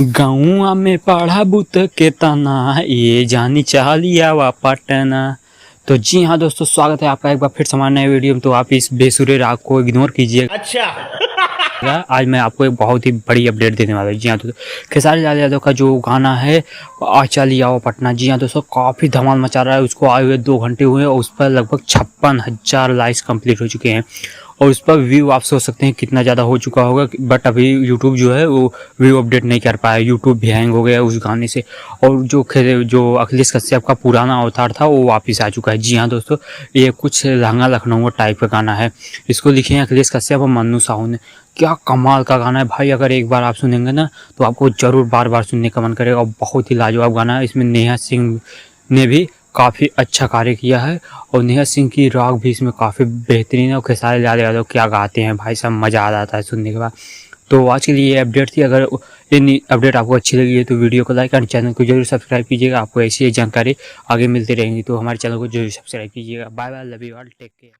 गाँव में पढ़ा बुत के तना ये जानी चालिया वा पटना। तो जी हाँ दोस्तों, स्वागत है आपका एक बार फिर समान नए वीडियो में। तो आप इस बेसुरे राग को इग्नोर कीजिए। अच्छा आज मैं आपको एक बहुत ही बड़ी अपडेट देने वाला हूँ। जी हाँ दोस्तों, खेसारी लाल यादव का जो गाना है आ चलिया वा पटना, जी हाँ दोस्तों, काफ़ी धमाल मचा रहा है। उसको आए हुए 2 घंटे हुए और उस पर लगभग 56,000 लाइक्स कंप्लीट हो चुके हैं। और उस पर व्यू आप सोच सकते हैं कितना ज़्यादा हो चुका होगा। बट अभी यूट्यूब जो है वो व्यू अपडेट नहीं कर पाया। यूट्यूब भी हैंग हो गया उस गाने से। और जो अखिलेश कश्यप का पुराना अवतार था वो वापस आ चुका है। जी हाँ दोस्तों, ये कुछ लहंगा लखनऊ टाइप का गाना है। इसको लिखे हैं अखिलेश कश्यप और मन्नू साहू ने। क्या कमाल का गाना है भाई। अगर एक बार आप सुनेंगे ना तो आपको ज़रूर बार बार सुनने का मन करेगा। बहुत ही लाजवाब गाना है। इसमें नेहा सिंह ने भी काफ़ी अच्छा कार्य किया है और नेहा सिंह की राग भी इसमें काफ़ी बेहतरीन है। और खेसारी लाल यादव क्या गाते हैं भाई साहब, मज़ा आ जाता है सुनने के बाद। तो आज के लिए ये अपडेट थी। अगर ये अपडेट आपको अच्छी लगी है तो वीडियो को लाइक और चैनल को जरूर सब्सक्राइब कीजिएगा। आपको ऐसी जानकारी आगे मिलती रहेंगी तो हमारे चैनल को जरूर सब्सक्राइब कीजिएगा। Bye bye, love you all, take care.